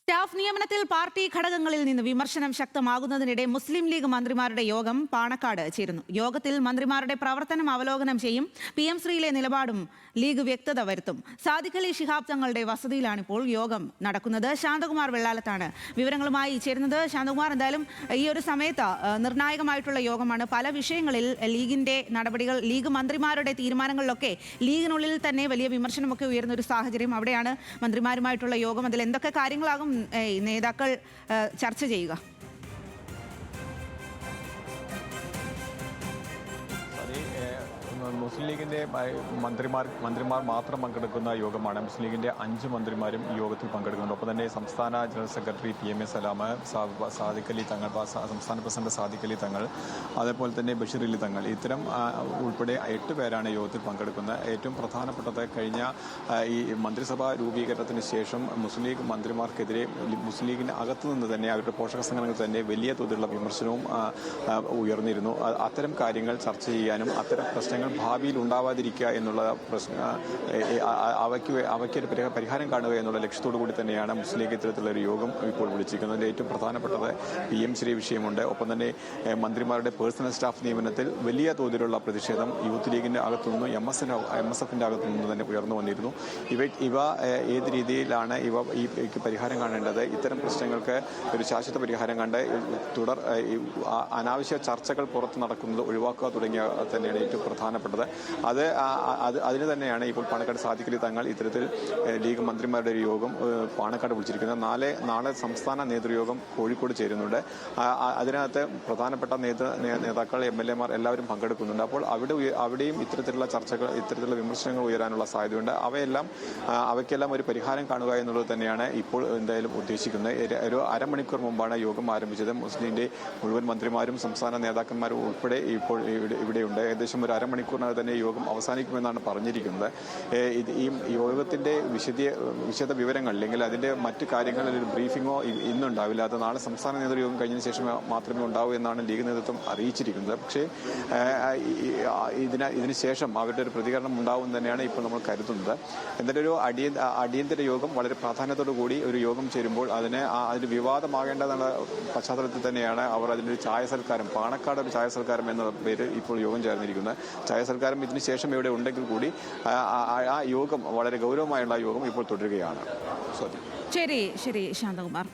Staff നിയമനത്തിൽ party ഘടകങ്ങളിൽ നിന്ന് വിമർശനം ശക്തമാകുന്നതിനിടെ മുസ്ലിം ലീഗ് മന്ത്രിമാരുടെ യോഗം പാണക്കാട് ചേരുന്നു. യോഗത്തിൽ മന്ത്രിമാരുടെ പ്രവർത്തനം അവലോകനം ചെയ്യും. PM ശ്രീയിലെ നിലപാടും ലീഗ് വ്യക്തത വരുത്തും. സാദിഖ് അലി ശിഹാബ് തങ്ങളുടെ വസതിയിലാണിപ്പോൾ യോഗം നടക്കുന്നത്. ശാന്തകുമാർ വെള്ളാലത്താണ് വിവരങ്ങളുമായി ചേരുന്നത്. ശാന്തകുമാർ, എന്തായാലും ഈ ഒരു സമയത്ത് നിർണായകമായിട്ടുള്ള യോഗമാണ്. പല വിഷയങ്ങളിൽ ലീഗിന്റെ നടപടികൾ, ലീഗ് മന്ത്രിമാരുടെ തീരുമാനങ്ങളിലൊക്കെ ലീഗിനുള്ളിൽ തന്നെ വലിയ വിമർശനമൊക്കെ ഉയർന്ന ഒരു സാഹചര്യം. അവിടെയാണ് മന്ത്രിമാരുമായിട്ടുള്ള യോഗം. അതിൽ എന്തൊക്കെ കാര്യങ്ങളാകും നേതാക്കൾ ചർച്ച ചെയ്യുക? മുസ്ലിം ലീഗിൻ്റെ മന്ത്രിമാർ മാത്രം പങ്കെടുക്കുന്ന യോഗമാണ്. മുസ്ലിം ലീഗിൻ്റെ 5 മന്ത്രിമാരും ഈ യോഗത്തിൽ പങ്കെടുക്കുന്നുണ്ട്. ഒപ്പം തന്നെ സംസ്ഥാന ജനറൽ സെക്രട്ടറി PMA സലാം, സാദിഖ് അലി തങ്ങൾ, സംസ്ഥാന പ്രസിഡന്റ് സാദിഖ് അലി തങ്ങൾ, അതേപോലെ തന്നെ ബഷീർ അലി തങ്ങൾ, ഇത്തരം ഉൾപ്പെടെ 8 പേരാണ് യോഗത്തിൽ പങ്കെടുക്കുന്നത്. ഏറ്റവും പ്രധാനപ്പെട്ടത് കഴിഞ്ഞ ഈ മന്ത്രിസഭാ രൂപീകരണത്തിന് ശേഷം മുസ്ലിം ലീഗ് മന്ത്രിമാർക്കെതിരെ മുസ്ലിം ലീഗിൻ്റെ അകത്തുനിന്ന് തന്നെ അവരുടെ പോഷക സംഘടനകൾ തന്നെ വലിയ തോതിലുള്ള വിമർശനവും ഉയർന്നിരുന്നു. അത്തരം കാര്യങ്ങൾ ചർച്ച ചെയ്യാനും അത്തരം പ്രശ്നങ്ങൾ ഭാവിയിൽ ഉണ്ടാവാതിരിക്കുക എന്നുള്ള അവയ്ക്കൊരു പരിഹാരം കാണുക എന്നുള്ള ലക്ഷ്യത്തോടു കൂടി തന്നെയാണ് മുസ്ലിം ലീഗ് ഇത്തരത്തിലുള്ള ഒരു യോഗം ഇപ്പോൾ വിളിച്ചിരിക്കുന്നത്. അതിൽ ഏറ്റവും പ്രധാനപ്പെട്ടത് PM ശ്രീ വിഷയമുണ്ട്. ഒപ്പം തന്നെ മന്ത്രിമാരുടെ പേഴ്സണൽ സ്റ്റാഫ് നിയമനത്തിൽ വലിയ തോതിലുള്ള പ്രതിഷേധം യൂത്ത് ലീഗിന്റെ അകത്തുനിന്നും MSFന്റെ അകത്തുനിന്നും തന്നെ ഉയർന്നു വന്നിരുന്നു. ഇവ ഏത് രീതിയിലാണ് ഈ പരിഹാരം കാണേണ്ടത്, ഇത്തരം പ്രശ്നങ്ങൾക്ക് ഒരു ശാശ്വത പരിഹാരം കണ്ട് അനാവശ്യ ചർച്ചകൾ പുറത്ത് നടക്കുന്നത് ഒഴിവാക്കുക തുടങ്ങിയ തന്നെയാണ് ഏറ്റവും പ്രധാനപ്പെട്ടത്. അതിന് തന്നെയാണ് ഇപ്പോൾ പാണക്കാട് സാദിഖ് അലി തങ്ങൾ ഇത്തരത്തിൽ ലീഗ് മന്ത്രിമാരുടെ ഒരു യോഗം പാണക്കാട് വിളിച്ചിരിക്കുന്നത്. നാളെ സംസ്ഥാന നേതൃയോഗം കോഴിക്കോട് ചേരുന്നുണ്ട്. അതിനകത്ത് പ്രധാനപ്പെട്ട നേതാക്കൾ, MLA മാർ എല്ലാവരും പങ്കെടുക്കുന്നുണ്ട്. അപ്പോൾ അവിടെയും ഇത്തരത്തിലുള്ള ചർച്ചകൾ, ഇത്തരത്തിലുള്ള വിമർശനങ്ങൾ ഉയരാനുള്ള സാധ്യതയുണ്ട്. അവയ്ക്കെല്ലാം ഒരു പരിഹാരം കാണുക എന്നുള്ളത് തന്നെയാണ് ഇപ്പോൾ എന്തായാലും ഉദ്ദേശിക്കുന്നത്. ഒരു അരമണിക്കൂർ മുമ്പാണ് യോഗം ആരംഭിച്ചത്. മുസ്ലിമിന്റെ മുഴുവൻ മന്ത്രിമാരും സംസ്ഥാന നേതാക്കന്മാരും ഉൾപ്പെടെ ഇപ്പോൾ ഇവിടെയുണ്ട്. ഏകദേശം ഒരു അരമണിക്കൂറിനകം തന്നെ യോഗം അവസാനിക്കുമെന്നാണ് പറഞ്ഞിരിക്കുന്നത്. ഈ യോഗത്തിന്റെ വിശദ വിവരങ്ങൾ അല്ലെങ്കിൽ അതിന്റെ മറ്റു കാര്യങ്ങളിൽ ഒരു ബ്രീഫിങ്ങോ ഇന്നുണ്ടാവില്ല. അത് നാളെ സംസ്ഥാന നേതൃയോഗം കഴിഞ്ഞതിന് ശേഷം മാത്രമേ ഉണ്ടാവൂ എന്നാണ് ലീഗ് നേതൃത്വം അറിയിച്ചിരിക്കുന്നത്. പക്ഷേ ഇതിന് ശേഷം അവരുടെ ഒരു പ്രതികരണം ഉണ്ടാവും തന്നെയാണ് ഇപ്പോൾ നമ്മൾ കരുതുന്നത്. എന്തായാലും ഒരു അടിയന്തര യോഗം വളരെ പ്രാധാന്യത്തോടു കൂടി ഒരു യോഗം ചേരുമ്പോൾ അതിന് വിവാദമാകേണ്ടതെന്ന പശ്ചാത്തലത്തിൽ തന്നെയാണ് അവർ അതിനൊരു ചായ സൽക്കാരം, പാണക്കാട് ഒരു ചായ സൽക്കാരം എന്ന പേര് ഇപ്പോൾ യോഗം ചേർന്നിരിക്കുന്നത്. ചായ സൽക്കാരം ഇതിന് ശേഷം ഇവിടെ ഉണ്ടെങ്കിൽ കൂടി ആ യോഗം, വളരെ ഗൗരവമായുള്ള യോഗം ഇപ്പോൾ തുടരുകയാണ്. ശരി ശാന്തകുമാർ.